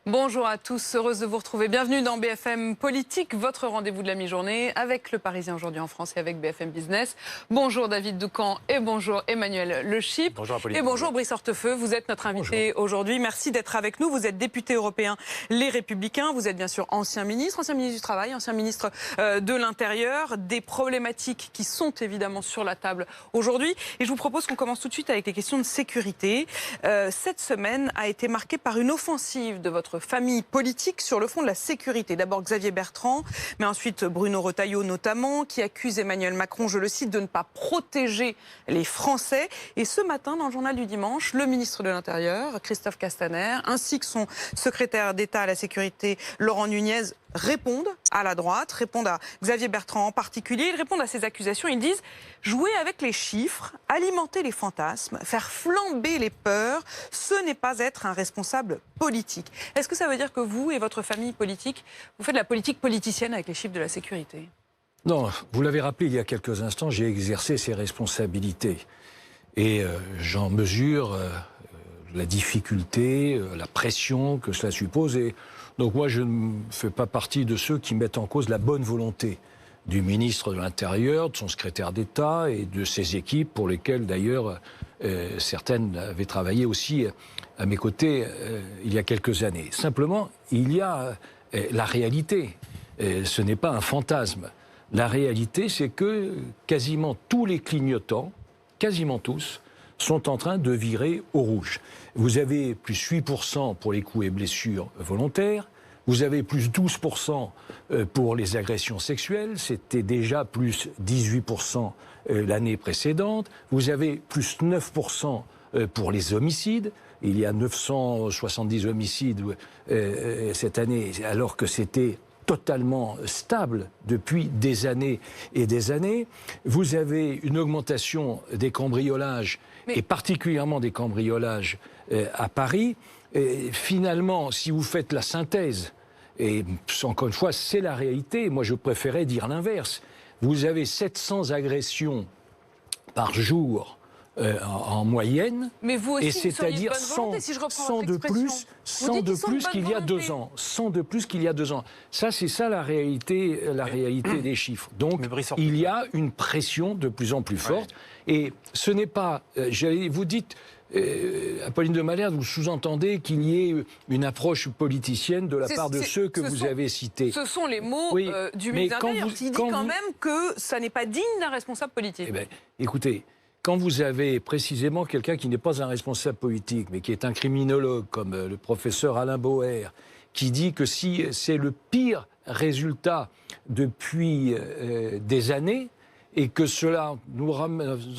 Bonjour à tous, heureuse de vous retrouver. Bienvenue dans BFM Politique, votre rendez-vous de la mi-journée avec Le Parisien aujourd'hui en France et avec BFM Business. Bonjour David Doucan et bonjour Emmanuel Le Chypre. Bonjour Apolline. Et bonjour Brice Hortefeux, vous êtes notre invité aujourd'hui. Merci d'être avec nous. Vous êtes député européen Les Républicains. Vous êtes bien sûr ancien ministre du Travail, ancien ministre de l'Intérieur. Des problématiques qui sont évidemment sur la table aujourd'hui. Et je vous propose qu'on commence tout de suite avec les questions de sécurité. Cette semaine a été marquée par une offensive de votre famille politique sur le fond de la sécurité. D'abord Xavier Bertrand, mais ensuite Bruno Retailleau notamment, qui accuse Emmanuel Macron, je le cite, de ne pas protéger les Français. Et ce matin, dans le journal du dimanche, le ministre de l'Intérieur, Christophe Castaner, ainsi que son secrétaire d'État à la sécurité, Laurent Nunez, répondent à la droite, répondent à Xavier Bertrand en particulier. Ils répondent à ces accusations. Ils disent jouer avec les chiffres, alimenter les fantasmes, faire flamber les peurs, ce n'est pas être un responsable politique. Est-ce que ça veut dire que vous et votre famille politique, vous faites de la politique politicienne avec les chiffres de la sécurité? Non, vous l'avez rappelé il y a quelques instants, j'ai exercé ces responsabilités. Et j'en mesure la difficulté, la pression que cela suppose. Et donc moi, je ne fais pas partie de ceux qui mettent en cause la bonne volonté du ministre de l'Intérieur, de son secrétaire d'État et de ses équipes, pour lesquelles d'ailleurs certaines avaient travaillé aussi à mes côtés il y a quelques années. Simplement, il y a la réalité. Ce n'est pas un fantasme. La réalité, c'est que quasiment tous les clignotants, quasiment tous, sont en train de virer au rouge. Vous avez plus 8% pour les coups et blessures volontaires, vous avez plus 12% pour les agressions sexuelles, c'était déjà plus 18% l'année précédente, vous avez plus 9% pour les homicides, il y a 970 homicides cette année, alors que c'était totalement stable depuis des années et des années. Vous avez une augmentation des cambriolages, et particulièrement des cambriolages à Paris. Et finalement, si vous faites la synthèse, et encore une fois, c'est la réalité, moi je préférais dire l'inverse. Vous avez 700 agressions par jour en moyenne, mais vous aussi, et c'est-à-dire 100 de plus, 100 de plus qu'il y a 2 ans. 100 de plus qu'il y a 2 ans. Ça, c'est ça la réalité des chiffres. Donc, il y a une pression de plus en plus forte. Ouais. Et ce n'est pas... vous dites... Apolline de Malherbe, vous sous-entendez qu'il y ait une approche politicienne de la part de ceux que vous avez cités. Ce sont les mots du ministre de l'Intérieur qui dit quand même que ça n'est pas digne d'un responsable politique. Eh bien, écoutez, quand vous avez précisément quelqu'un qui n'est pas un responsable politique, mais qui est un criminologue, comme le professeur Alain Bauer, qui dit que si c'est le pire résultat depuis des années, et que cela nous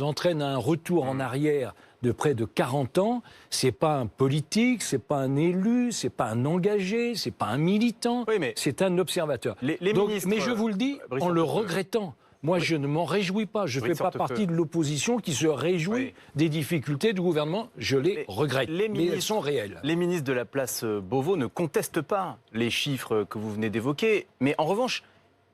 entraîne à un retour en arrière de près de 40 ans, c'est pas un politique, c'est pas un élu, c'est pas un engagé, c'est pas un militant, c'est un observateur. Les Donc, ministres, mais je vous le dis en le regrettant. Moi, je ne m'en réjouis pas. Je ne fais pas partie de l'opposition qui se réjouit des difficultés du gouvernement. Je les regrette, mais elles sont réelles. Les ministres de la place Beauvau ne contestent pas les chiffres que vous venez d'évoquer, mais en revanche,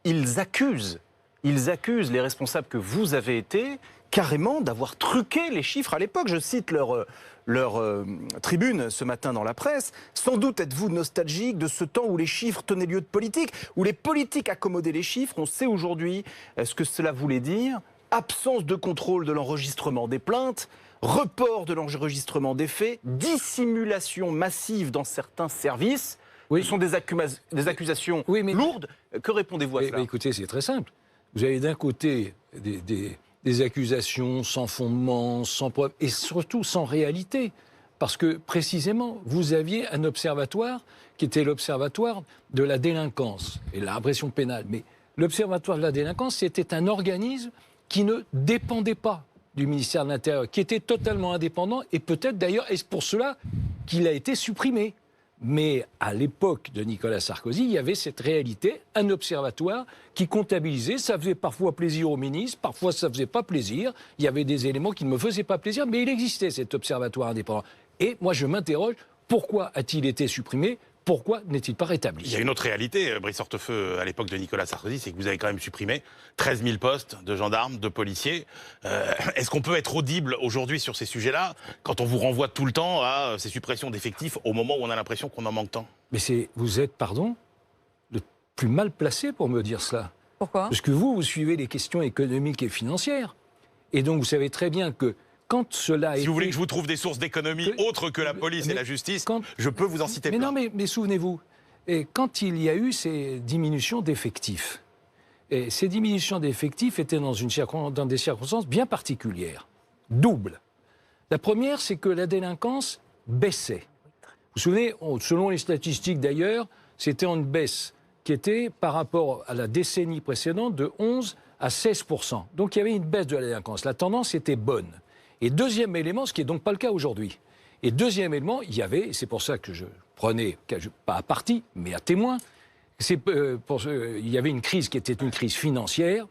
ils accusent les responsables que vous avez été carrément d'avoir truqué les chiffres à l'époque. Je cite leur tribune ce matin dans la presse. Sans doute êtes-vous nostalgique de ce temps où les chiffres tenaient lieu de politique, où les politiques accommodaient les chiffres. On sait aujourd'hui ce que cela voulait dire. Absence de contrôle de l'enregistrement des plaintes, report de l'enregistrement des faits, dissimulation massive dans certains services. Ce sont des accusations lourdes. Que répondez-vous à cela? Écoutez, c'est très simple. Vous avez d'un côté des accusations sans fondement, sans preuve, et surtout sans réalité. Parce que, précisément, vous aviez un observatoire qui était l'observatoire de la délinquance et de la répression pénale. Mais l'observatoire de la délinquance, c'était un organisme qui ne dépendait pas du ministère de l'Intérieur, qui était totalement indépendant, et peut-être d'ailleurs, est-ce pour cela qu'il a été supprimé. Mais à l'époque de Nicolas Sarkozy, il y avait cette réalité, un observatoire qui comptabilisait. Ça faisait parfois plaisir aux ministres, parfois ça ne faisait pas plaisir. Il y avait des éléments qui ne me faisaient pas plaisir, mais il existait cet observatoire indépendant. Et moi je m'interroge, pourquoi a-t-il été supprimé? pourquoi n'est-il pas rétabli? Il y a une autre réalité, Brice Hortefeux, à l'époque de Nicolas Sarkozy, c'est que vous avez quand même supprimé 13 000 postes de gendarmes, de policiers. Est-ce qu'on peut être audible aujourd'hui sur ces sujets-là, quand on vous renvoie tout le temps à ces suppressions d'effectifs au moment où on a l'impression qu'on en manque tant? Mais vous êtes, pardon, le plus mal placé pour me dire cela. Pourquoi? Parce que vous suivez les questions économiques et financières. Et donc vous savez très bien que quand cela a Si été... vous voulez que je vous trouve des sources d'économie autres que la police et la justice, je peux vous en citer Mais plein. non, mais souvenez-vous, quand il y a eu ces diminutions d'effectifs, et ces diminutions d'effectifs étaient dans des circonstances bien particulières, doubles. La première, c'est que la délinquance baissait. Vous vous souvenez, selon les statistiques d'ailleurs, c'était une baisse qui était par rapport à la décennie précédente de 11 à 16%. Donc il y avait une baisse de la délinquance. La tendance était bonne. Et deuxième élément, ce qui n'est donc pas le cas aujourd'hui. Et deuxième élément, il y avait, et c'est pour ça que je prenais, pas à partie, mais à témoin, il y avait une crise qui était une crise financière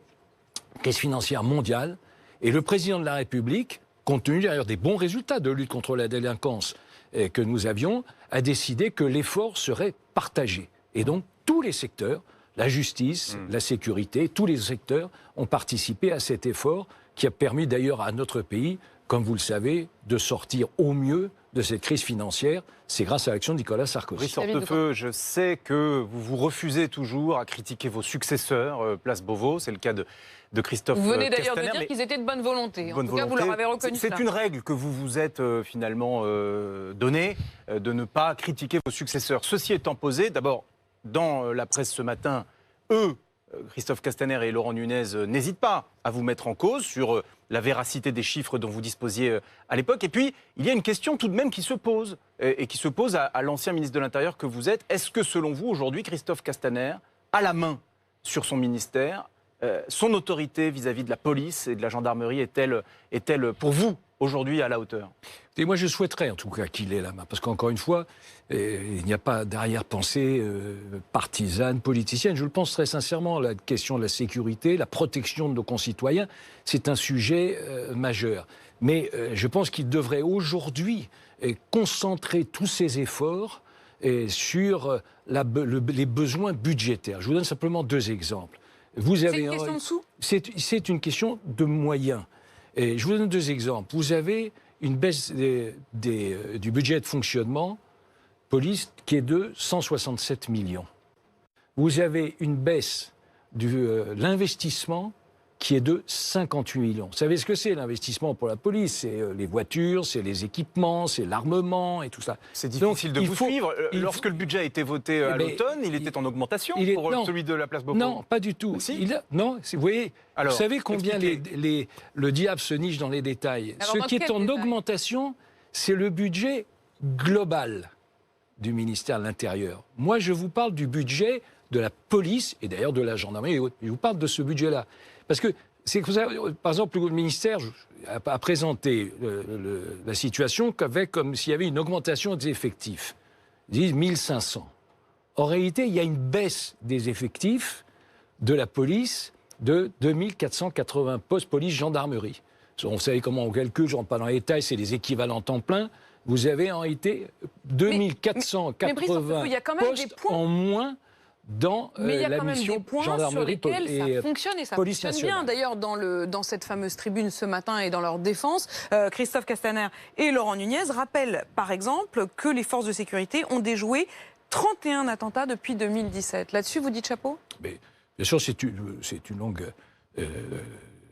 mondiale, et le président de la République, compte tenu d'ailleurs des bons résultats de lutte contre la délinquance que nous avions, a décidé que l'effort serait partagé. Et donc tous les secteurs, la justice, la sécurité, tous les secteurs ont participé à cet effort qui a permis d'ailleurs à notre pays, comme vous le savez, de sortir au mieux de cette crise financière. C'est grâce à l'action de Nicolas Sarkozy. Brice Hortefeux, je sais que vous vous refusez toujours à critiquer vos successeurs, place Beauvau. C'est le cas de Christophe Castaner. Vous venez d'ailleurs de dire qu'ils étaient de bonne volonté. En tout cas, vous leur avez reconnu C'est cela. une règle que vous vous êtes finalement donnée, de ne pas critiquer vos successeurs. Ceci étant posé, d'abord, dans la presse ce matin, Christophe Castaner et Laurent Nunez n'hésitent pas à vous mettre en cause sur la véracité des chiffres dont vous disposiez à l'époque. Et puis, il y a une question tout de même qui se pose, et qui se pose à l'ancien ministre de l'Intérieur que vous êtes. Est-ce que, selon vous, aujourd'hui, Christophe Castaner a la main sur son ministère? Son autorité vis-à-vis de la police et de la gendarmerie est-elle pour vous, aujourd'hui, à la hauteur? Et moi, je souhaiterais en tout cas qu'il ait la main, parce qu'encore une fois, il n'y a pas d'arrière-pensée partisane, politicienne. Je le pense très sincèrement, la question de la sécurité, la protection de nos concitoyens, c'est un sujet majeur. Mais je pense qu'il devrait aujourd'hui concentrer tous ses efforts sur les besoins budgétaires. Je vous donne simplement deux exemples. C'est une question de sous? C'est une question de moyens. Et je vous donne deux exemples. Vous avez une baisse du budget de fonctionnement police qui est de 167 millions. Vous avez une baisse de l'investissement qui est de 58 millions. Vous savez ce que c'est l'investissement pour la police? C'est les voitures, c'est les équipements, c'est l'armement et tout ça. C'est difficile de vous suivre. Lorsque le budget a été voté à l'automne, il était en augmentation pour celui de la place Beauport. Non, pas du tout. Si. Vous voyez, alors, vous savez combien le diable se niche dans les détails. Alors, ce qui est en augmentation, c'est le budget global du ministère de l'Intérieur. Moi, je vous parle du budget de la police et d'ailleurs de la gendarmerie. Je vous parle de ce budget-là. Parce que, par exemple, le ministère a présenté la situation comme s'il y avait une augmentation des effectifs. Ils disent 1500. En réalité, il y a une baisse des effectifs de la police de 2480 postes police-gendarmerie. Vous savez comment on calcule, je ne rentre pas dans les détails, c'est les équivalents temps plein. Vous avez en réalité 2480 postes en moins dans mais il y a la quand même mission des points gendarmerie sur lesquels et ça fonctionne et ça police fonctionne bien. nationale. D'ailleurs, dans cette fameuse tribune ce matin et dans leur défense, Christophe Castaner et Laurent Nunez rappellent par exemple que les forces de sécurité ont déjoué 31 attentats depuis 2017. Là-dessus, vous dites chapeau? Mais, bien sûr,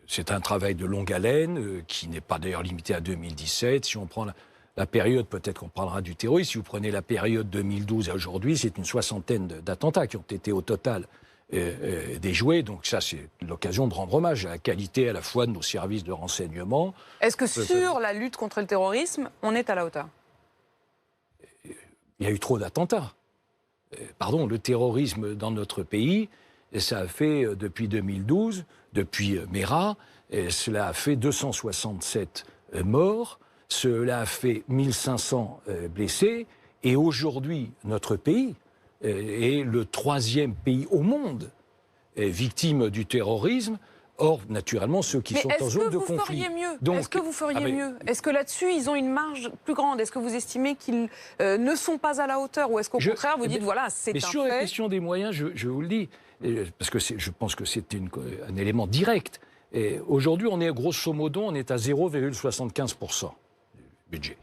c'est un travail de longue haleine qui n'est pas d'ailleurs limité à 2017. Si on prend la période, peut-être qu'on parlera du terrorisme. Si vous prenez la période 2012 à aujourd'hui, c'est une soixantaine d'attentats qui ont été au total déjoués. Donc ça, c'est l'occasion de rendre hommage à la qualité à la fois de nos services de renseignement. Est-ce que sur la lutte contre le terrorisme, on est à la hauteur? Il y a eu trop d'attentats. Pardon, le terrorisme dans notre pays, ça a fait depuis 2012, depuis Mera, cela a fait 267 morts. Cela a fait 1500 blessés. Et aujourd'hui, notre pays est le 3e pays au monde victime du terrorisme. Or, naturellement, ceux qui sont en zone de conflit. Est-ce que vous feriez mieux? Est-ce que là-dessus, ils ont une marge plus grande? Est-ce que vous estimez qu'ils ne sont pas à la hauteur? Ou est-ce qu'au contraire, vous dites, voilà, c'est un fait? Mais sur la question des moyens, je vous le dis, parce que je pense que c'est un élément direct. Aujourd'hui, on est grosso modo, on est à 0,75% du budget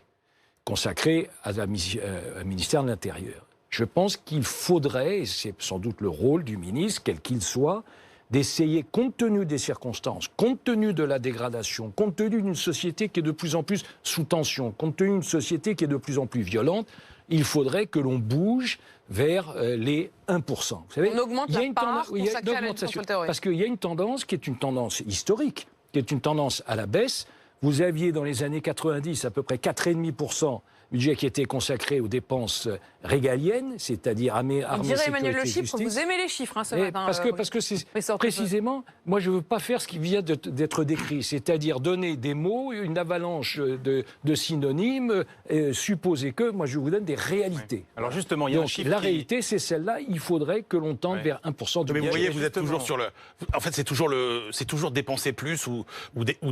consacré à un ministère de l'Intérieur. Je pense qu'il faudrait, et c'est sans doute le rôle du ministre, quel qu'il soit, d'essayer, compte tenu des circonstances, compte tenu de la dégradation, compte tenu d'une société qui est de plus en plus sous tension, compte tenu d'une société qui est de plus en plus violente, il faudrait que l'on bouge vers les 1%. Vous savez, on augmente la part consacrée à la lutte contre le terrorisme. Parce qu'il y a une tendance qui est une tendance historique, qui est une tendance à la baisse. Vous aviez dans les années 90 à peu près 4,5% budget qui était consacré aux dépenses régaliennes, c'est-à-dire armée, Emmanuel Le sécurité, Chypre, vous aimez les chiffres ce matin. Parce que c'est précisément, moi je ne veux pas faire ce qui vient d'être décrit, c'est-à-dire donner des mots, une avalanche de synonymes, supposer que, moi je vous donne des réalités. Oui. Alors justement, il y a un chiffre la réalité c'est celle-là, il faudrait que l'on tende vers 1% du budget. Mais vous voyez, vous êtes toujours sur le... En fait, c'est toujours dépenser plus ou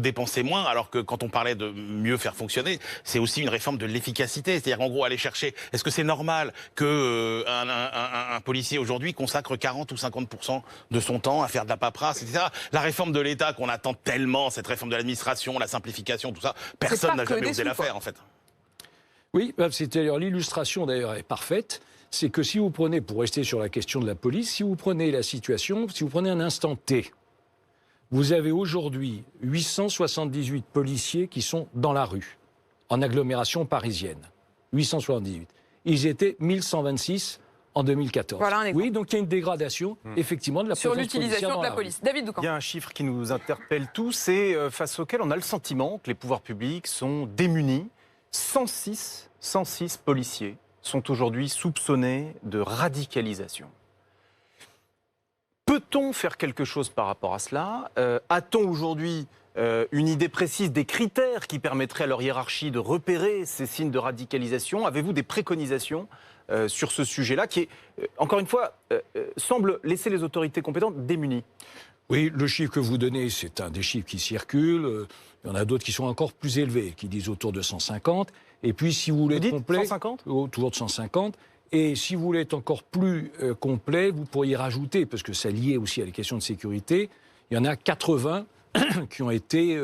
dépenser moins, alors que quand on parlait de mieux faire fonctionner, c'est aussi une réforme de l'efficacité. C'est-à-dire en gros aller chercher, est-ce que c'est normal qu'un policier aujourd'hui consacre 40 ou 50% de son temps à faire de la paperasse, etc. La réforme de l'État qu'on attend tellement, cette réforme de l'administration, la simplification, tout ça, personne n'a jamais osé la faire en fait. Oui, c'est-à-dire l'illustration d'ailleurs est parfaite. C'est que si vous prenez, pour rester sur la question de la police, si vous prenez la situation, si vous prenez un instant T, vous avez aujourd'hui 878 policiers qui sont dans la rue, en agglomération parisienne. 878. Ils étaient 1126 en 2014. Voilà un exemple. Oui, donc il y a une dégradation, effectivement, de la sur présence l'utilisation de la police. David Doucan. Il y a un chiffre qui nous interpelle tous et face auquel on a le sentiment que les pouvoirs publics sont démunis. 106 policiers sont aujourd'hui soupçonnés de radicalisation. Peut-on faire quelque chose par rapport à cela? A-t-on aujourd'hui une idée précise des critères qui permettraient à leur hiérarchie de repérer ces signes de radicalisation? Avez-vous des préconisations sur ce sujet-là qui, encore une fois, semble laisser les autorités compétentes démunies? Oui, le chiffre que vous donnez, c'est un des chiffres qui circulent. Il y en a d'autres qui sont encore plus élevés, qui disent autour de 150. Et puis, si vous voulez être complet... 150 ? Autour de 150. Et si vous voulez être encore plus complet, vous pourriez rajouter, parce que ça lié aussi à les questions de sécurité, il y en a 80 qui ont été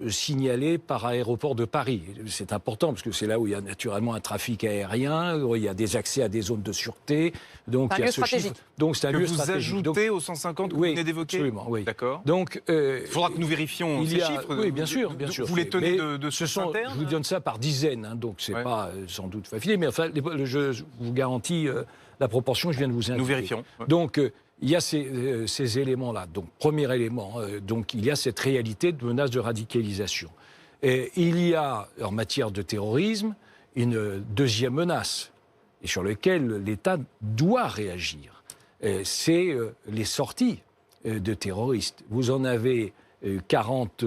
signalés par Aéroport de Paris. C'est important parce que c'est là où il y a naturellement un trafic aérien, où il y a des accès à des zones de sûreté. Donc c'est un lieu stratégique. Donc c'est un lieu stratégique. Vous ajoutez aux 150 que vous venez d'évoquer? Absolument, oui. D'accord. Donc il faudra que nous vérifions ces chiffres. Oui, bien sûr, bien sûr. Vous les tenez de sources internes? Je vous donne ça par dizaines, donc c'est pas sans doute facile, mais enfin, je vous garantis la proportion que je viens de vous indiquer. Nous vérifions. Donc il y a ces éléments-là. Donc, premier élément, donc, il y a cette réalité de menace de radicalisation. Et il y a, en matière de terrorisme, une deuxième menace, et sur laquelle l'État doit réagir. C'est les sorties de terroristes. Vous en avez 40...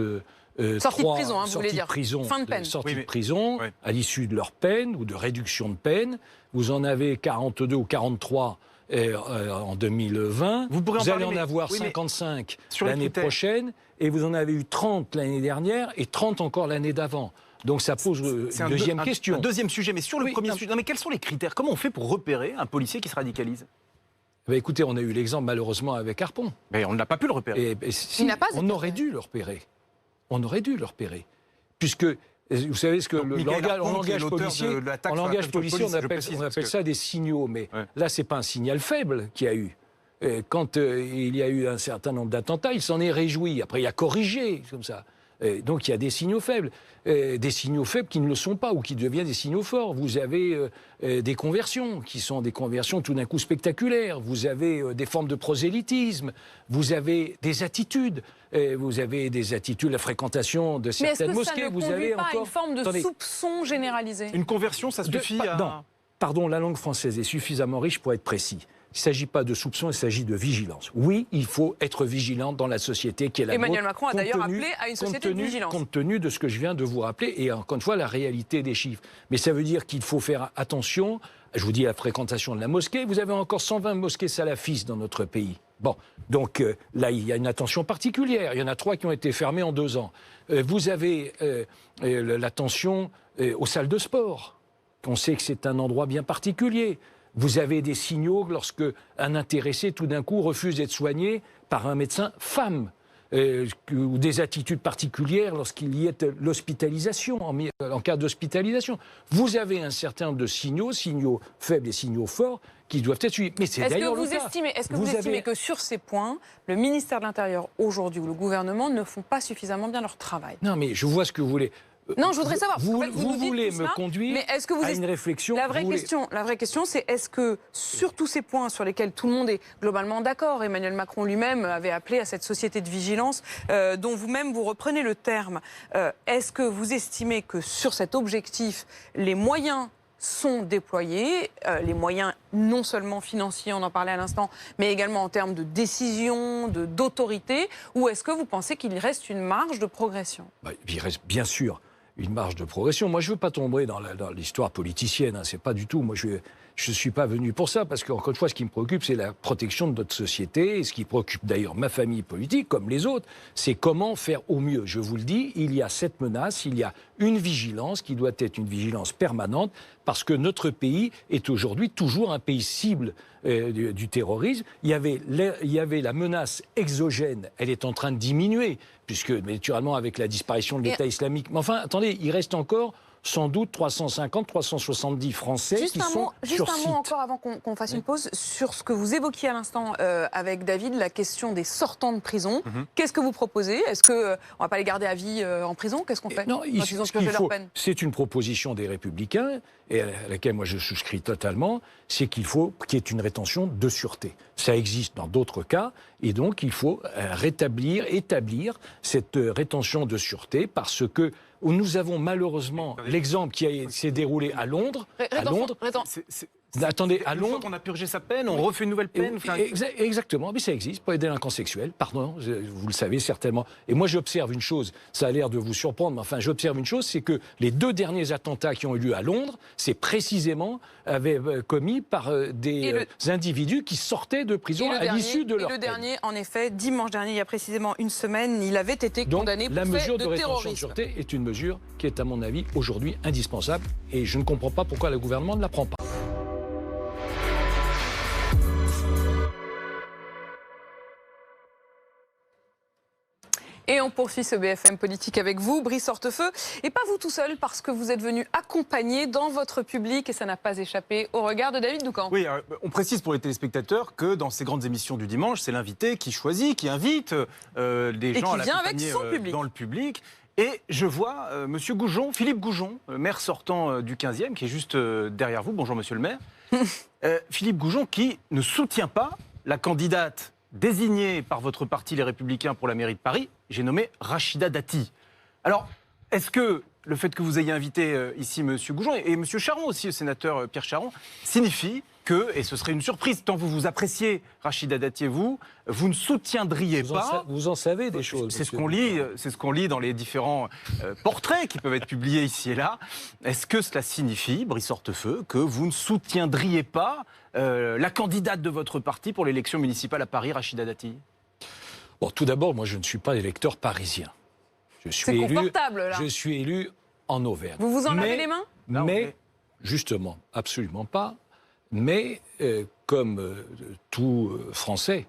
sorties de prison, vous voulez dire. Fin de peine. Sorties de prison, à l'issue de leur peine ou de réduction de peine. Vous en avez 42 ou 43 en 2020. Vous allez en avoir 55 l'année prochaine, et vous en avez eu 30 l'année dernière, et 30 encore l'année d'avant. Donc ça pose une deuxième question. Un deuxième sujet, mais sur le premier sujet, mais quels sont les critères? Comment on fait pour repérer un policier qui se radicalise? Écoutez, on a eu l'exemple malheureusement avec Harpon. Mais on n'a pas pu le repérer. On aurait dû le repérer. On aurait dû le repérer. Puisque, vous savez ce que le langage policier, on appelle ça des signaux. Mais là, ce n'est pas un signal faible qu'il y a eu. Quand il y a eu un certain nombre d'attentats, il s'en est réjoui. Après, il a corrigé, comme ça. Donc il y a des signaux faibles qui ne le sont pas ou qui deviennent des signaux forts. Vous avez des conversions qui sont des conversions tout d'un coup spectaculaires. Vous avez des formes de prosélytisme. Vous avez des attitudes. La fréquentation de certaines mosquées. Mais est-ce que ça ne conduit pas à une forme de soupçon généralisé? Une conversion, ça suffit à... Non, pardon, la langue française est suffisamment riche pour être précis. Il ne s'agit pas de soupçon, il s'agit de vigilance. Oui, il faut être vigilant dans la société qui est la nôtre. Emmanuel Macron a d'ailleurs appelé à une société de vigilance. Compte tenu de ce que je viens de vous rappeler, et encore une fois, la réalité des chiffres. Mais ça veut dire qu'il faut faire attention, je vous dis, à la fréquentation de la mosquée. Vous avez encore 120 mosquées salafistes dans notre pays. Bon, donc là, il y a une attention particulière. Il y en a 3 qui ont été fermés en 2 ans. Vous avez l'attention aux salles de sport. On sait que c'est un endroit bien particulier. Vous avez des signaux lorsque un intéressé, tout d'un coup, refuse d'être soigné par un médecin femme. Ou des attitudes particulières lorsqu'il y ait l'hospitalisation, en cas d'hospitalisation. Vous avez un certain nombre de signaux faibles et signaux forts, qui doivent être suivis. Mais c'est d'ailleurs le cas. Est-ce que vous estimez que sur ces points, le ministère de l'Intérieur aujourd'hui ou le gouvernement ne font pas suffisamment bien leur travail? Non, mais je vois ce que vous voulez. Non, je voudrais savoir. Vous nous voulez dites me conduire mais est-ce que vous à une réflexion. La vraie question, c'est est-ce que sur tous ces points sur lesquels tout le monde est globalement d'accord, Emmanuel Macron lui-même avait appelé à cette société de vigilance dont vous-même vous reprenez le terme, est-ce que vous estimez que sur cet objectif, les moyens sont déployés, les moyens non seulement financiers, on en parlait à l'instant, mais également en termes de décision, d'autorité, ou est-ce que vous pensez qu'il reste une marge de progression? Il reste bien sûr une marge de progression. Moi, je ne veux pas tomber dans l'histoire politicienne. Hein. C'est pas du tout. Moi, je ne suis pas venu pour ça, parce qu'encore une fois, ce qui me préoccupe, c'est la protection de notre société, et ce qui préoccupe d'ailleurs ma famille politique, comme les autres, c'est comment faire au mieux. Je vous le dis, il y a cette menace, il y a une vigilance qui doit être une vigilance permanente, parce que notre pays est aujourd'hui toujours un pays cible du terrorisme. Il y avait la menace exogène, elle est en train de diminuer, puisque naturellement avec la disparition de l'État islamique. Mais enfin, attendez, il reste encore sans doute 350, 370 Français qui sont sur site. Juste un mot encore avant qu'on fasse une pause sur ce que vous évoquiez à l'instant avec David, la question des sortants de prison. Qu'est-ce que vous proposez? Est-ce qu'on ne va pas les garder à vie en prison? Qu'est-ce qu'on fait? Non, c'est une proposition des Républicains, et à laquelle moi je souscris totalement, c'est qu'il faut qu'il y ait une rétention de sûreté. Ça existe dans d'autres cas, et donc il faut établir cette rétention de sûreté, parce que nous avons malheureusement l'exemple qui s'est déroulé à Londres. Attendez, à Londres, une fois qu'on a purgé sa peine, on refait une nouvelle peine. Exactement, mais ça existe pour les délinquants sexuels, pardon, vous le savez certainement. Et moi j'observe une chose, ça a l'air de vous surprendre, mais enfin j'observe une chose, c'est que les 2 derniers attentats qui ont eu lieu à Londres, c'est précisément commis par des individus qui sortaient de prison à l'issue de leur peine. Et le dernier, en effet, dimanche dernier, il y a précisément une semaine, il avait été condamné pour fait de terrorisme. La mesure de rétention de sûreté est une mesure qui est à mon avis aujourd'hui indispensable, et je ne comprends pas pourquoi le gouvernement ne la prend pas. Et on poursuit ce BFM Politique avec vous, Brice Hortefeux. Et pas vous tout seul, parce que vous êtes venu accompagner dans votre public, et ça n'a pas échappé au regard de David Doucan. Oui, on précise pour les téléspectateurs que dans ces grandes émissions du dimanche, c'est l'invité qui choisit, qui invite des gens à l'accompagner dans le public. Et je vois Monsieur Goujon, Philippe Goujon, maire sortant du 15e, qui est juste derrière vous. Bonjour Monsieur le maire. Philippe Goujon qui ne soutient pas la candidate désignée par votre parti, les Républicains, pour la mairie de Paris, j'ai nommé Rachida Dati. Alors, est-ce que le fait que vous ayez invité ici M. Goujon et M. Charon aussi, le sénateur Pierre Charon, signifie que, et ce serait une surprise, tant vous appréciez Rachida Dati et vous ne soutiendriez pas... Vous en savez des choses. C'est ce qu'on lit dans les différents portraits qui peuvent être publiés ici et là. Est-ce que cela signifie, Brice Hortefeux, que vous ne soutiendriez pas la candidate de votre parti pour l'élection municipale à Paris, Rachida Dati? Bon, tout d'abord, moi, je ne suis pas électeur parisien. C'est confortable, là. Je suis élu en Auvergne. Vous vous en lavez les mains? Mais, justement, absolument pas. Mais, comme tout Français,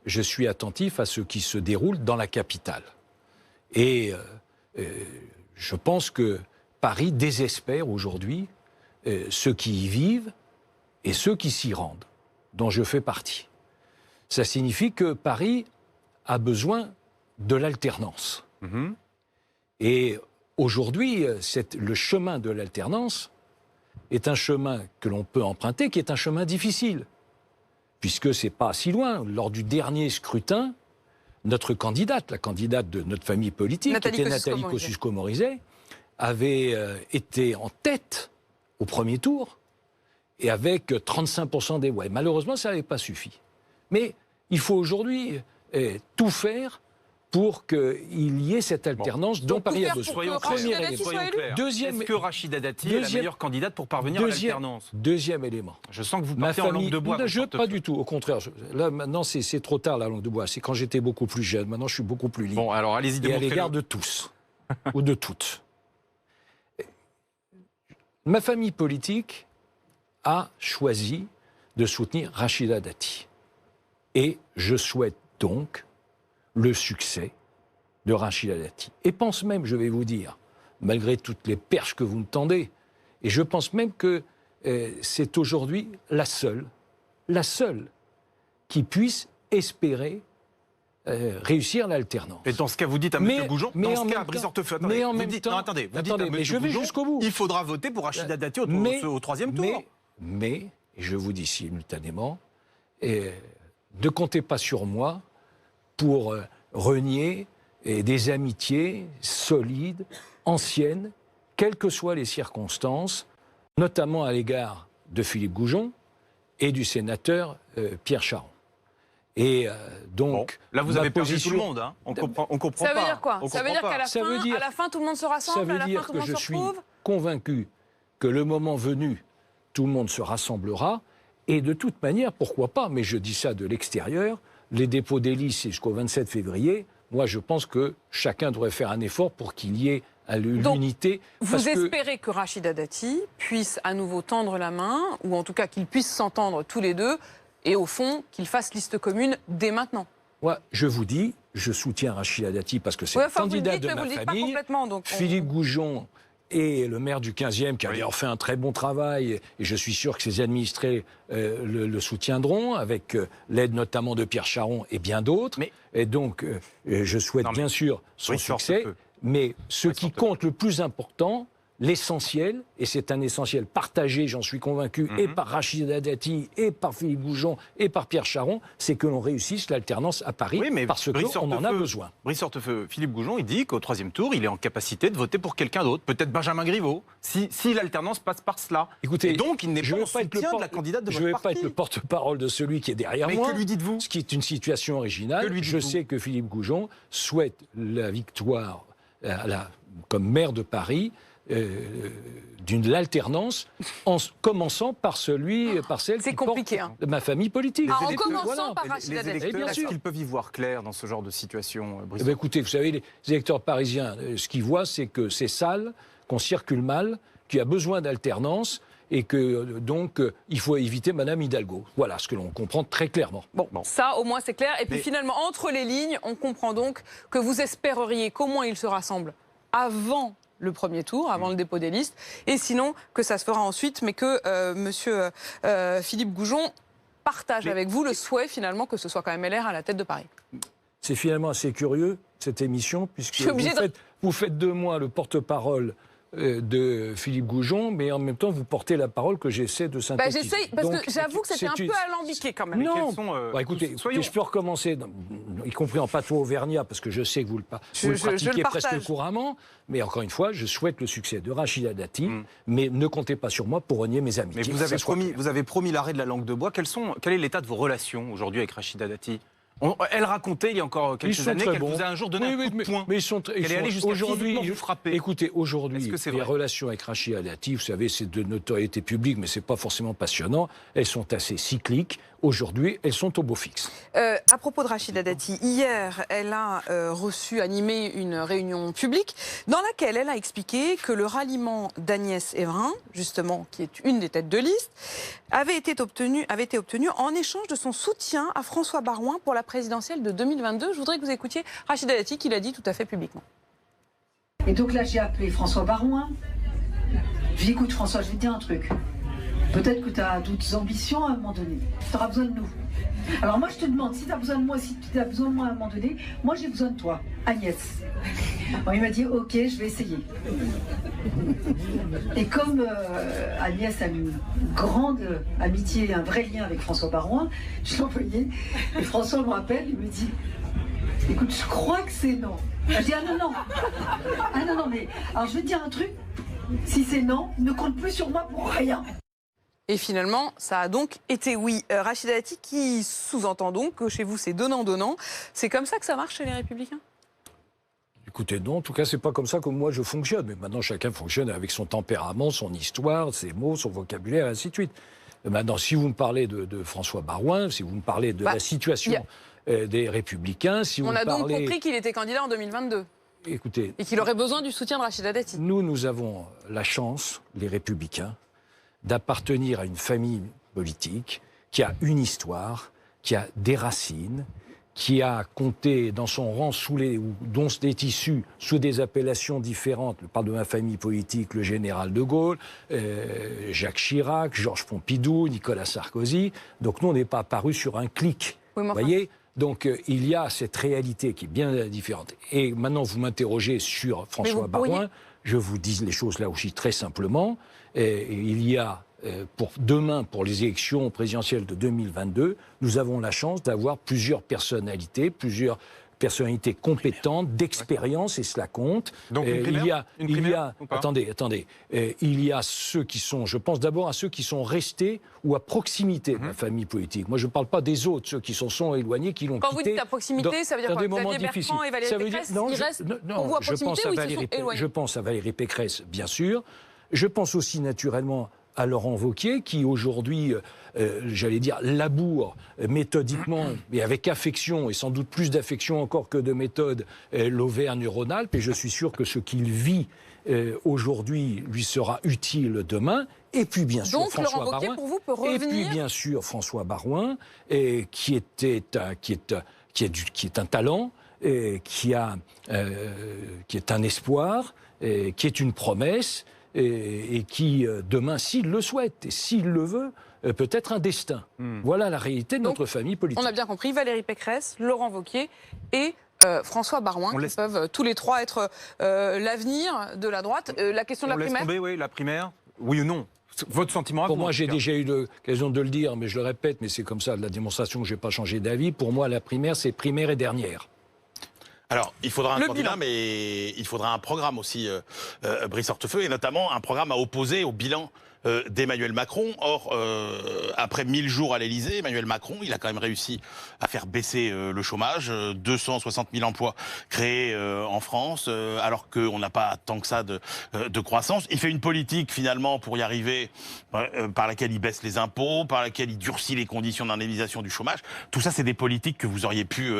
je suis attentif à ce qui se déroule dans la capitale. Et je pense que Paris désespère aujourd'hui ceux qui y vivent et ceux qui s'y rendent, dont je fais partie. Ça signifie que Paris a besoin de l'alternance. Et aujourd'hui, le chemin de l'alternance est un chemin que l'on peut emprunter, qui est un chemin difficile, puisque c'est pas si loin. Lors du dernier scrutin, notre candidate, la candidate de notre famille politique, qui était Nathalie Kosciusko-Morizet, avait été en tête au premier tour, et avec 35% des voix. Malheureusement, ça n'avait pas suffi. Mais il faut aujourd'hui tout faire pour qu'il y ait cette alternance dont Paris a besoin. Soyons Rachida Dati clairs. soit élue. Deuxième- Est-ce que Rachida Dati est la meilleure candidate pour parvenir à l'alternance? Deuxième élément. Je sens que vous Ma partez en langue famille, de bois. non, votre pas portefeuille. du tout. Au contraire, là maintenant c'est trop tard la langue de bois. C'est quand j'étais beaucoup plus jeune. Maintenant je suis beaucoup plus libre. Bon, alors allez-y, Et à démontrez-le. l'égard de tous ou de toutes. Ma famille politique a choisi de soutenir Rachida Dati. Et je souhaite donc le succès de Rachida Dati. Et pense même, je vais vous dire, malgré toutes les perches que vous me tendez, et je pense même que c'est aujourd'hui la seule qui puisse espérer réussir l'alternance. Et dans ce cas, vous dites à M. Goujon, dans ce cas, Brice Hortefeux, attendez, vous dites à mais M. je vais Goujon, jusqu'au bout. il faudra voter pour Rachida Dati au troisième tour. Mais, et je vous dis simultanément, ne comptez pas sur moi pour renier des amitiés solides, anciennes, quelles que soient les circonstances, notamment à l'égard de Philippe Goujon et du sénateur Pierre Charon. Et donc, là, vous avez perdu tout le monde. Hein. On comprend Ça pas. veut dire quoi? On Ça veut comprend dire pas. qu'à la fin, tout le monde se rassemble, ça veut à la dire fin, tout le que monde je se suis retrouve. convaincu que le moment venu, tout le monde se rassemblera. Et de toute manière, pourquoi pas, mais je dis ça de l'extérieur, les dépôts des listes c'est jusqu'au 27 février. Moi, je pense que chacun devrait faire un effort pour qu'il y ait l'unité. Vous espérez que Rachida Dati puisse à nouveau tendre la main, ou en tout cas qu'ils puissent s'entendre tous les deux, et au fond, qu'ils fassent liste commune dès maintenant. Moi, je vous dis, je soutiens Rachida Dati parce que c'est le candidat de ma famille. Philippe Goujon est le maire du 15e qui a d'ailleurs fait un très bon travail et je suis sûr que ses administrés le soutiendront avec l'aide notamment de Pierre Charon et bien d'autres. Et donc, je souhaite bien sûr son succès. Mais ce qui compte le plus important, l'essentiel, et c'est un essentiel partagé, j'en suis convaincu, et par Rachida Dati, et par Philippe Goujon, et par Pierre Charon, c'est que l'on réussisse l'alternance à Paris, parce qu'on en a besoin. Brice Hortefeux, Philippe Goujon, il dit qu'au troisième tour, il est en capacité de voter pour quelqu'un d'autre, peut-être Benjamin Griveaux, si l'alternance passe par cela. Écoutez, et donc, il n'est pas en soutien de la candidate de votre parti. Je ne vais pas être le porte-parole de celui qui est derrière moi. Mais que lui dites-vous? Ce qui est une situation originale. Je sais que Philippe Goujon souhaite la victoire comme maire de Paris, d'une alternance, en commençant par celle qui porte ma famille politique. En commençant par Rachida Dati. Est-ce qu'ils peuvent y voir clair dans ce genre de situation, Brice? Écoutez, vous savez, les électeurs parisiens, ce qu'ils voient, c'est que c'est sale, qu'on circule mal, qu'il y a besoin d'alternance et que donc il faut éviter Madame Hidalgo. Voilà ce que l'on comprend très clairement. Bon, ça au moins c'est clair. Et puis finalement, entre les lignes, on comprend donc que vous espéreriez qu'au moins ils se rassemblent avant le premier tour, avant le dépôt des listes, et sinon que ça se fera ensuite, mais que monsieur Philippe Goujon partage avec vous le souhait finalement que ce soit quand même LR à la tête de Paris. C'est finalement assez curieux, cette émission, puisque vous faites de moi le porte-parole de Philippe Goujon, mais en même temps, vous portez la parole que j'essaie de synthétiser. J'essaie, parce que j'avoue que c'était un peu alambiqué quand même. Non, écoutez, je peux recommencer, y compris en patois auvergnat, parce que je sais que vous le pratiquez presque couramment, mais encore une fois, je souhaite le succès de Rachida Dati, mais ne comptez pas sur moi pour renier mes amitiés. Mais vous avez promis l'arrêt de la langue de bois. Quel est l'état de vos relations aujourd'hui avec Rachida Dati? Elle racontait il y a encore quelques années qu'elle vous a un jour donné un coup de poing. Mais ils sont aujourd'hui vous frapper. Écoutez, aujourd'hui, les relations avec Rachida Dati, vous savez, c'est de notoriété publique, mais c'est pas forcément passionnant. Elles sont assez cycliques. Aujourd'hui, elles sont au beau fixe. À propos de Rachida Dati, hier, elle a animé une réunion publique dans laquelle elle a expliqué que le ralliement d'Agnès Evrin, justement, qui est une des têtes de liste, avait été obtenu en échange de son soutien à François Baroin pour la présidentielle de 2022. Je voudrais que vous écoutiez Rachida Dati qui l'a dit tout à fait publiquement. Et donc là, j'ai appelé François Baroin. Je lui ai dit, écoute François, je vais te dire un truc. Peut-être que tu as d'autres ambitions à un moment donné. Tu auras besoin de nous. Alors moi, je te demande, si tu as besoin de moi, si tu as besoin de moi à un moment donné, moi j'ai besoin de toi, Agnès. Bon, il m'a dit, ok, je vais essayer. Et comme Agnès a une grande amitié, un vrai lien avec François Baroin, je l'ai envoyé. Et François me rappelle, il me dit, écoute, je crois que c'est non. Je dis, ah non, mais alors je vais te dire un truc, si c'est non, ne compte plus sur moi pour rien. Et finalement, ça a donc été oui. Rachida Dati qui sous-entend donc que chez vous, c'est donnant-donnant. C'est comme ça que ça marche chez les Républicains? écoutez, non, en tout cas, c'est pas comme ça que moi je fonctionne. Mais maintenant, chacun fonctionne avec son tempérament, son histoire, ses mots, son vocabulaire, et ainsi de suite. Maintenant, si vous me parlez de François Baroin, si vous me parlez de la situation des Républicains, si vous On me a donc parlez... compris qu'il était candidat en 2022. Écoutez, et qu'il aurait besoin du soutien de Rachida Dati. Nous avons la chance, les Républicains, d'appartenir à une famille politique qui a une histoire, qui a des racines, qui a compté dans son rang dont est issu sous des appellations différentes. Je parle de ma famille politique, le général de Gaulle, Jacques Chirac, Georges Pompidou, Nicolas Sarkozy. Donc nous, on n'est pas apparu sur un clic. Oui, vous voyez ? Donc il y a cette réalité qui est bien différente. Et maintenant, vous m'interrogez sur François Baroin. Je vous dis les choses là aussi très simplement. Il y a pour demain, pour les élections présidentielles de 2022, nous avons la chance d'avoir plusieurs personnalités compétentes, d'expérience, et cela compte. Donc il y a ceux qui sont, je pense d'abord à ceux qui sont restés ou à proximité de la famille politique. Moi, je ne parle pas des autres, ceux qui sont éloignés, qui l'ont quitté. Quand vous dites à proximité, ça veut dire quoi? Xavier Bertrand et Valérie Pécresse, ils restent pour vous à proximité ou ils se sont éloignés? Je pense à Valérie Pécresse, bien sûr. Je pense aussi naturellement à Laurent Wauquiez, qui aujourd'hui, j'allais dire, laboure méthodiquement, mais avec affection, et sans doute plus d'affection encore que de méthode, l'Auvergne-Rhône-Alpes. Et je suis sûr que ce qu'il vit aujourd'hui lui sera utile demain. Et puis bien sûr donc, François Laurent Wauquiez, Baroin. pour vous, peut revenir... Et puis bien sûr François Baroin, qui est un talent, qui est un espoir, qui est une promesse, et qui, demain, s'il le souhaite et s'il le veut, peut être un destin. Voilà la réalité de notre famille politique. On a bien compris, Valérie Pécresse, Laurent Wauquiez et François Baroin, qui peuvent tous les trois être l'avenir de la droite. La question de la primaire. Laisse tomber, oui, la primaire. Oui ou non? Votre sentiment à vous? Pour moi, j'ai déjà eu l'occasion de le dire, mais je le répète, mais c'est comme ça, de la démonstration que je n'ai pas changé d'avis. Pour moi, la primaire, c'est primaire et dernière. Alors, il faudra un candidat, mais il faudra un programme aussi, Brice Hortefeux, et notamment un programme à opposer au bilan d'Emmanuel Macron. Or, après 1000 jours à l'Élysée, Emmanuel Macron, il a quand même réussi à faire baisser le chômage, 260 000 emplois créés en France, alors qu'on n'a pas tant que ça de croissance. Il fait une politique, finalement, pour y arriver, par laquelle il baisse les impôts, par laquelle il durcit les conditions d'indemnisation du chômage. Tout ça, c'est des politiques que vous auriez pu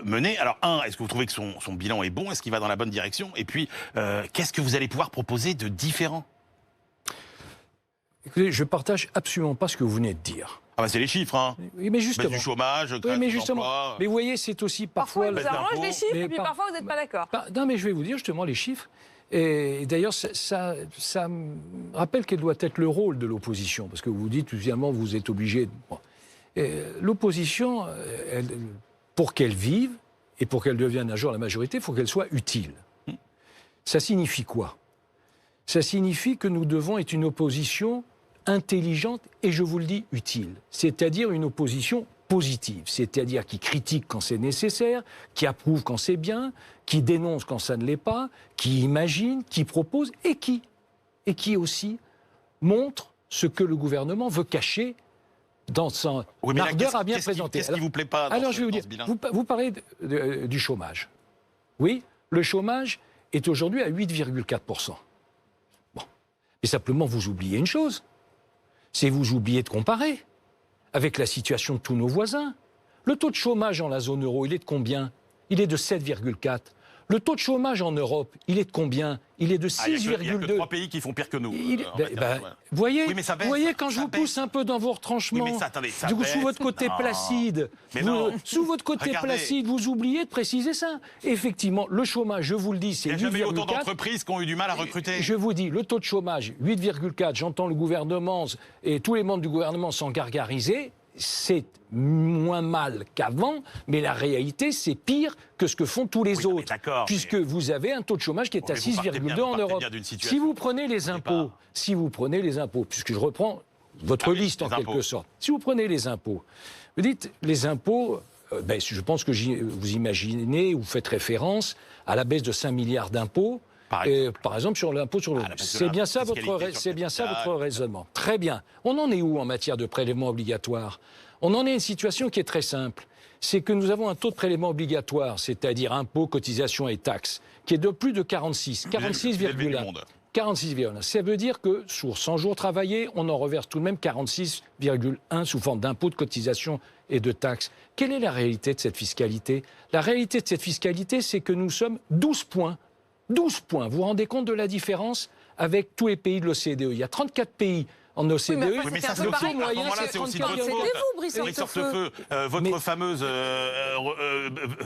mener. Alors, est-ce que vous trouvez que son bilan est bon? Est-ce qu'il va dans la bonne direction? Et puis, qu'est-ce que vous allez pouvoir proposer de différent? Écoutez, je ne partage absolument pas ce que vous venez de dire. Ah bah c'est les chiffres, hein. Oui, mais justement. Baisse du chômage, création d'emplois. Mais vous voyez, c'est aussi parfois... Parfois, ils vous arrangent les chiffres, et puis parfois, vous n'êtes pas d'accord. Non, mais je vais vous dire justement les chiffres. Et d'ailleurs, ça me rappelle quel doit être le rôle de l'opposition. Parce que vous dites, évidemment, vous êtes obligé... Bon. L'opposition, pour qu'elle vive, et pour qu'elle devienne un jour la majorité, il faut qu'elle soit utile. Ça signifie quoi? Ça signifie que nous devons être une opposition intelligente et, je vous le dis, utile. C'est-à-dire une opposition positive, c'est-à-dire qui critique quand c'est nécessaire, qui approuve quand c'est bien, qui dénonce quand ça ne l'est pas, qui imagine, qui propose et qui aussi montre ce que le gouvernement veut cacher dans son ardeur à bien présenter. Qu'est-ce qui vous plaît pas alors, je vais vous dire, vous parlez du chômage. Oui, le chômage est aujourd'hui à 8,4%. Bon. Mais simplement, vous oubliez une chose, c'est vous oubliez de comparer avec la situation de tous nos voisins. Le taux de chômage en la zone euro, il est de combien? Il est de 7,4. Le taux de chômage en Europe, il est de combien? Il est de 6,2. Il n'y a que 3 pays qui font pire que nous. Vous voyez, quand je vous pousse un peu dans vos retranchements, sous votre côté placide, sous votre côté placide, vous oubliez de préciser ça. Effectivement, le chômage, je vous le dis, c'est 8,4. Il n'y a jamais eu autant d'entreprises qui ont eu du mal à recruter. Je vous dis, le taux de chômage, 8,4, j'entends le gouvernement et tous les membres du gouvernement s'en gargariser. C'est moins mal qu'avant, mais la réalité, c'est pire que ce que font tous les autres. Puisque vous avez un taux de chômage qui est à 6,2 en Europe. Si vous prenez les impôts, puisque je reprends votre liste en quelque sorte, si vous prenez les impôts, vous dites les impôts, je pense que vous imaginez, vous faites référence à la baisse de 5 milliards d'impôts Par exemple, sur l'impôt sur le revenu. C'est bien ça votre raisonnement. Très bien. On en est où en matière de prélèvement obligatoire? On en est à une situation qui est très simple. C'est que nous avons un taux de prélèvement obligatoire, c'est-à-dire impôts, cotisations et taxes, qui est de plus de 46, 46,1. 46,1. Ça veut dire que sur 100 jours travaillés, on en reverse tout de même 46,1 sous forme d'impôts, de cotisations et de taxes. Quelle est la réalité de cette fiscalité? La réalité de cette fiscalité, c'est que nous sommes 12 points. 12 points. Vous vous rendez compte de la différence avec tous les pays de l'OCDE? Il y a 34 pays en OCDE. Oui, mais ça, c'est aussi, à ce moment-là, c'est aussi de votre faute. Brice Hortefeux, votre fameuse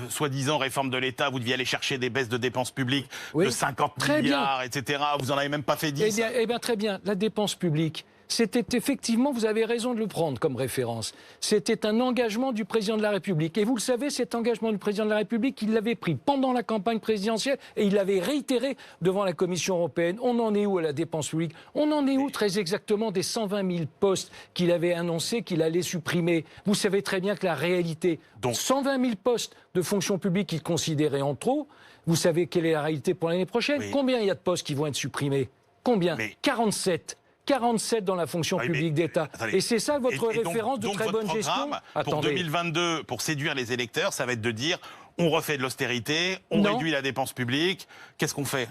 soi-disant réforme de l'État, vous deviez aller chercher des baisses de dépenses publiques de 50 milliards, etc. Vous n'en avez même pas fait 10. Eh bien, très bien. La dépense publique, c'était effectivement, vous avez raison de le prendre comme référence, c'était un engagement du président de la République. Et vous le savez, cet engagement du président de la République, il l'avait pris pendant la campagne présidentielle et il l'avait réitéré devant la Commission européenne. On en est où à la dépense publique? On en est où très exactement des 120 000 postes qu'il avait annoncé qu'il allait supprimer? Vous savez très bien que la réalité, 120 000 postes de fonction publique qu'il considérait en trop, vous savez quelle est la réalité pour l'année prochaine? Combien il y a de postes qui vont être supprimés? Combien? 47. 47 dans la fonction publique d'État. Et c'est ça votre référence de très bonne gestion? Pour 2022, pour séduire les électeurs, ça va être de dire on refait de l'austérité, on réduit la dépense publique. Qu'est-ce qu'on fait?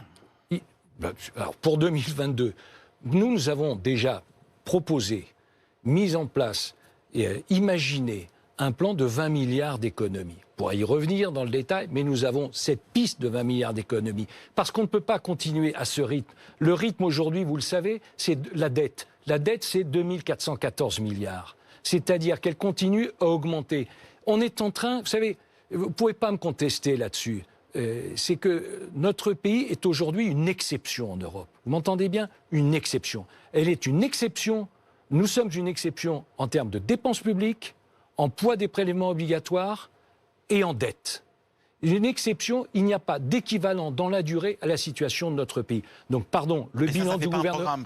Alors, pour 2022, nous avons déjà proposé, mis en place et imaginé un plan de 20 milliards d'économies. On pourra y revenir dans le détail, mais nous avons cette piste de 20 milliards d'économies. Parce qu'on ne peut pas continuer à ce rythme. Le rythme aujourd'hui, vous le savez, c'est la dette. La dette, c'est 2414 milliards. C'est-à-dire qu'elle continue à augmenter. On est en train, vous savez, vous ne pouvez pas me contester là-dessus. C'est que notre pays est aujourd'hui une exception en Europe. Vous m'entendez bien? Une exception. Elle est une exception. Nous sommes une exception en termes de dépenses publiques, en poids des prélèvements obligatoires et en dette. Une exception, il n'y a pas d'équivalent dans la durée à la situation de notre pays. Donc, pardon, le bilan du gouvernement.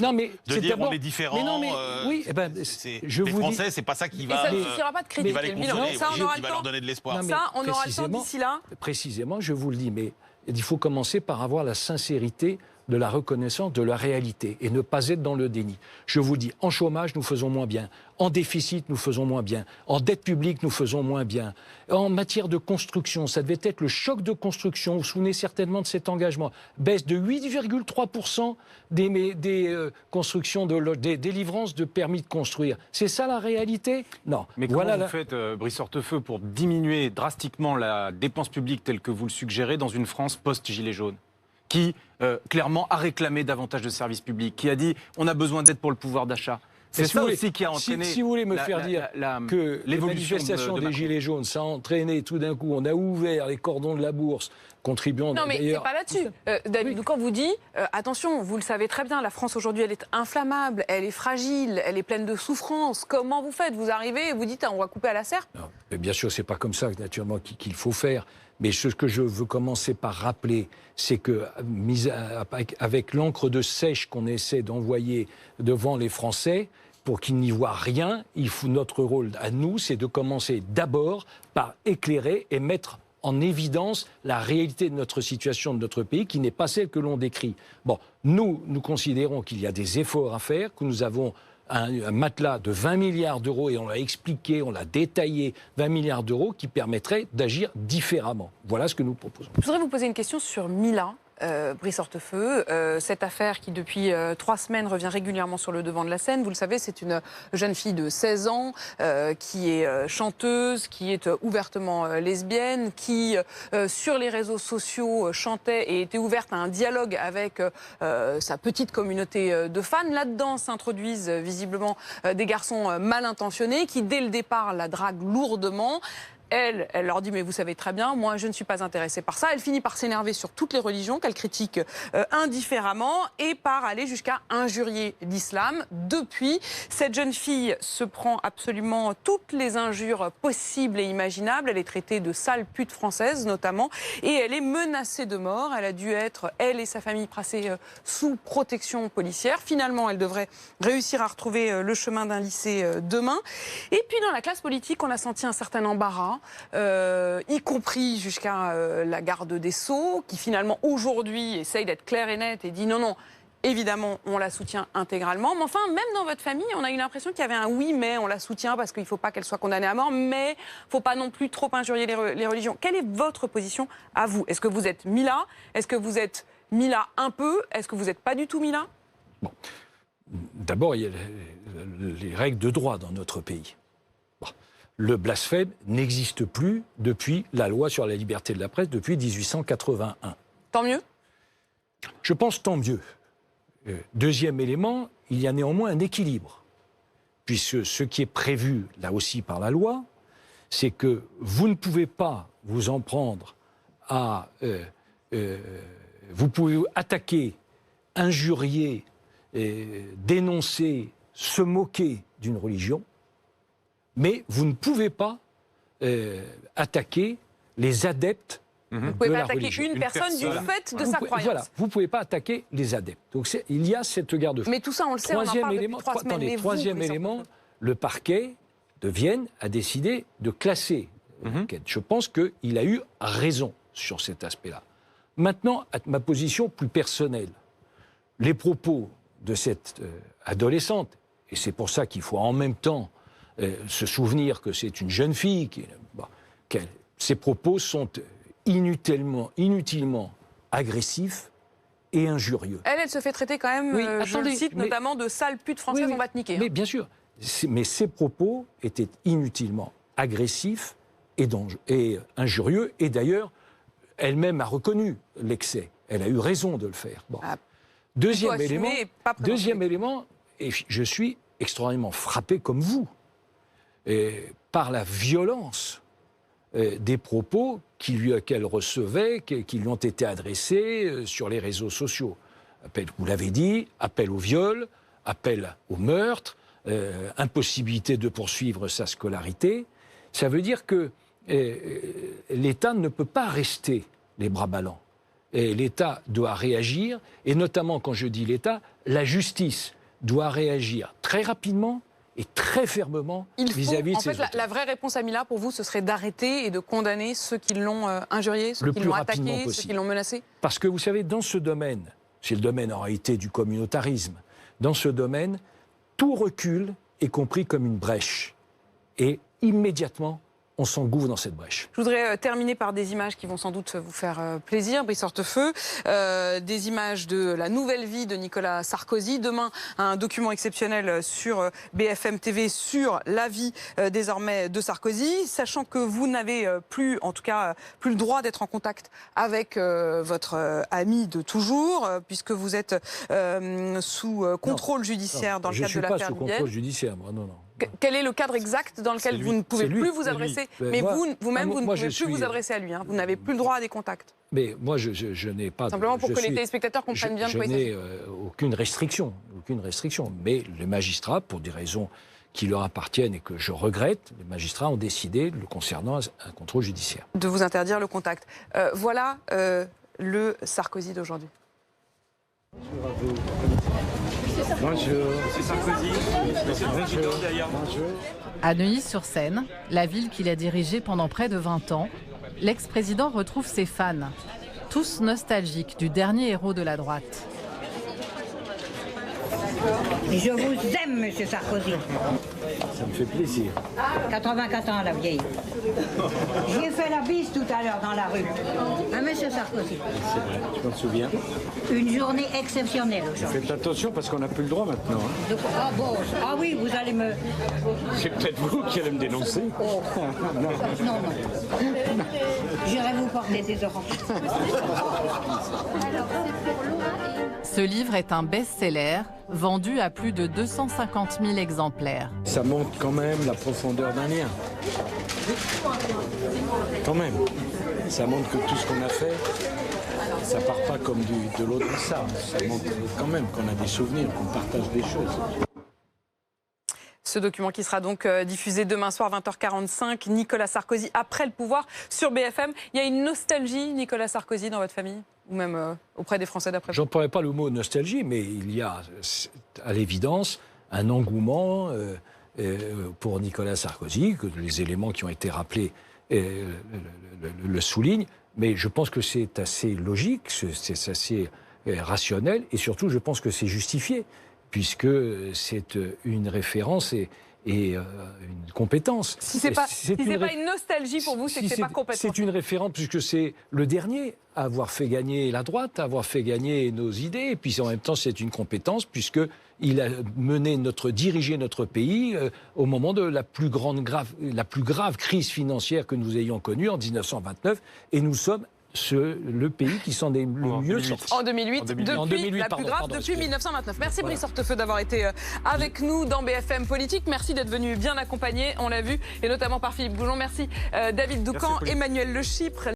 Non, mais de dire on est différent. Mais non, mais oui, les Français, c'est pas ça qui va. Et ça ne suffira pas de critiquer le bilan. Ça, on aura le temps. Leur donner de l'espoir. Ça, on aura le temps d'ici là. Précisément, je vous le dis, mais il faut commencer par avoir la sincérité de la reconnaissance de la réalité et ne pas être dans le déni. Je vous dis, en chômage, nous faisons moins bien. En déficit, nous faisons moins bien. En dette publique, nous faisons moins bien. En matière de construction, ça devait être le choc de construction. Vous vous souvenez certainement de cet engagement. Baisse de 8,3% des constructions, des délivrances de permis de construire. C'est ça la réalité? Non. Mais comment vous faites, Brice Hortefeux, pour diminuer drastiquement la dépense publique telle que vous le suggérez dans une France post-Gilets jaunes, qui clairement a réclamé davantage de services publics, qui a dit on a besoin d'aide pour le pouvoir d'achat? C'est ça aussi qui a entraîné. Si vous voulez me faire dire que les manifestations des Gilets jaunes, ça a entraîné tout d'un coup, on a ouvert les cordons de la bourse, contribuant d'ailleurs... Non, mais c'est pas là-dessus. David Doucan vous dit, attention, vous le savez très bien, la France aujourd'hui, elle est inflammable, elle est fragile, elle est pleine de souffrance. Comment vous faites? Vous arrivez et vous dites, on va couper à la serpe? Non, mais bien sûr, c'est pas comme ça, naturellement, qu'il faut faire. Mais ce que je veux commencer par rappeler, c'est que, avec l'encre de sèche qu'on essaie d'envoyer devant les Français, pour qu'ils n'y voient rien, notre rôle à nous, c'est de commencer d'abord par éclairer et mettre en évidence la réalité de notre situation, de notre pays, qui n'est pas celle que l'on décrit. Bon, nous considérons qu'il y a des efforts à faire, que nous avons un matelas de 20 milliards d'euros, et on l'a expliqué, on l'a détaillé, 20 milliards d'euros qui permettraient d'agir différemment. Voilà ce que nous proposons. Je voudrais vous poser une question sur Mila. Brice Hortefeux, cette affaire qui depuis 3 semaines revient régulièrement sur le devant de la scène. Vous le savez, c'est une jeune fille de 16 ans qui est chanteuse, qui est ouvertement lesbienne, qui sur les réseaux sociaux chantait et était ouverte à un dialogue avec sa petite communauté de fans. Là-dedans s'introduisent visiblement des garçons mal intentionnés qui dès le départ la draguent lourdement. Elle leur dit, mais vous savez très bien, moi je ne suis pas intéressée par ça. Elle finit par s'énerver sur toutes les religions qu'elle critique indifféremment et par aller jusqu'à injurier l'islam. Depuis, cette jeune fille se prend absolument toutes les injures possibles et imaginables. Elle est traitée de sale pute française notamment et elle est menacée de mort. Elle a dû être, elle et sa famille, placées sous protection policière. Finalement, elle devrait réussir à retrouver le chemin d'un lycée demain. Et puis dans la classe politique, on a senti un certain embarras. y compris jusqu'à la garde des Sceaux, qui finalement aujourd'hui essaye d'être clair et net et dit non, non, évidemment, on la soutient intégralement. Mais enfin, même dans votre famille, on a eu l'impression qu'il y avait un oui, mais on la soutient parce qu'il ne faut pas qu'elle soit condamnée à mort, mais il ne faut pas non plus trop injurier les religions. Quelle est votre position à vous? Est-ce que vous êtes Mila? Est-ce que vous êtes Mila un peu? Est-ce que vous n'êtes pas du tout Mila? Bon. D'abord, il y a les règles de droit dans notre pays. Bon. Le blasphème n'existe plus depuis la loi sur la liberté de la presse, depuis 1881. Tant mieux? Je pense tant mieux. Deuxième élément, il y a néanmoins un équilibre. Puisque ce qui est prévu, là aussi par la loi, c'est que vous ne pouvez pas vous en prendre à... vous pouvez attaquer, injurier, dénoncer, se moquer d'une religion, mais vous ne pouvez pas attaquer les adeptes. Vous ne pouvez pas attaquer une personne du fait de sa croyance. Voilà, vous ne pouvez pas attaquer les adeptes. Donc il y a cette garde-fou. Mais tout ça, on le sait, on en parle depuis 3 semaines. Attendez, troisième élément, le parquet de Vienne a décidé de classer l'enquête. Je pense qu'il a eu raison sur cet aspect-là. Maintenant, à ma position plus personnelle, les propos de cette adolescente, et c'est pour ça qu'il faut en même temps se souvenir que c'est une jeune fille, ces propos sont inutilement agressifs et injurieux. Elle se fait traiter quand même, je le cite, notamment de sale pute française, on va te niquer. Mais bien sûr, mais ces propos étaient inutilement agressifs et injurieux, et d'ailleurs, elle-même a reconnu l'excès. Elle a eu raison de le faire. Bon. Deuxième élément, et je suis extraordinairement frappé comme vous, par la violence des propos qu'elle recevait, qui lui ont été adressés sur les réseaux sociaux. Vous l'avez dit, appel au viol, appel au meurtre, impossibilité de poursuivre sa scolarité. Ça veut dire que l'État ne peut pas rester les bras ballants. L'État doit réagir, et notamment quand je dis l'État, la justice doit réagir très rapidement et très fermement vis-à-vis de ces auteurs. La vraie réponse à Mila, pour vous, ce serait d'arrêter et de condamner ceux qui l'ont injurié, ceux qui l'ont attaqué, ceux qui l'ont menacé? Parce que vous savez, dans ce domaine, c'est le domaine en réalité du communautarisme, dans ce domaine, tout recul est compris comme une brèche. Et immédiatement, on s'engouffre dans cette brèche. Je voudrais terminer par des images qui vont sans doute vous faire plaisir, Brice Hortefeux. Des images de la nouvelle vie de Nicolas Sarkozy. Demain, un document exceptionnel sur BFM TV sur la vie désormais de Sarkozy. Sachant que vous n'avez plus, en tout cas, plus le droit d'être en contact avec votre ami de toujours, puisque vous êtes sous contrôle judiciaire dans le cadre de l'affaire Je ne suis pas sous contrôle judiciaire, moi, non. Quel est le cadre exact dans lequel vous ne pouvez plus vous adresser? Mais vous-même, vous ne pouvez plus vous adresser à lui. Vous n'avez plus le droit à des contacts. Mais moi, je n'ai pas... Simplement pour que les téléspectateurs comprennent bien de quoi il s'agit. Je n'ai aucune restriction. Mais les magistrats, pour des raisons qui leur appartiennent et que je regrette, les magistrats ont décidé, le concernant, un contrôle judiciaire. De vous interdire le contact. Voilà le Sarkozy d'aujourd'hui. Bonjour. C'est Sarkozy. À Neuilly-sur-Seine, la ville qu'il a dirigée pendant près de 20 ans, l'ex-président retrouve ses fans, tous nostalgiques du dernier héros de la droite. Je vous aime, monsieur Sarkozy. Ça me fait plaisir. 84 ans, la vieille. J'ai fait la bise tout à l'heure dans la rue. À monsieur Sarkozy. C'est vrai, je m'en souviens. Une journée exceptionnelle aujourd'hui. Faites attention parce qu'on n'a plus le droit maintenant. Hein. Ah bon, ah oui, vous allez me... C'est peut-être vous qui allez me dénoncer. Oh. Non. J'irai vous porter des oranges. Ce livre est un best-seller, vendu à plus de 250 000 exemplaires. Ça montre quand même la profondeur d'un lien. Quand même. Ça montre que tout ce qu'on a fait, ça part pas comme de l'eau de ça. Ça montre quand même qu'on a des souvenirs, qu'on partage des choses. Ce document qui sera donc diffusé demain soir 20h45, Nicolas Sarkozy après le pouvoir sur BFM. Il y a une nostalgie, Nicolas Sarkozy, dans votre famille? Ou même auprès des Français d'après? Je n'emploierai pas le mot nostalgie, mais il y a à l'évidence un engouement pour Nicolas Sarkozy, que les éléments qui ont été rappelés le souligne. Mais je pense que c'est assez logique, c'est assez rationnel, et surtout, je pense que c'est justifié, puisque c'est une référence et une compétence. Si c'est pas une nostalgie pour vous, c'est que c'est pas compétence. C'est une référence, puisque c'est le dernier à avoir fait gagner la droite, à avoir fait gagner nos idées, et puis en même temps, c'est une compétence, puisqu'il a dirigé notre pays au moment de la plus grave crise financière que nous ayons connue en 1929, et nous sommes le pays qui s'en est le mieux sorti. En 2008, la plus grave depuis 1929. Merci Brice Hortefeux d'avoir été avec nous dans BFM Politique. Merci d'être venu bien accompagné, on l'a vu, et notamment par Philippe Goujon. Merci David Doucan, Emmanuel Le Chypre.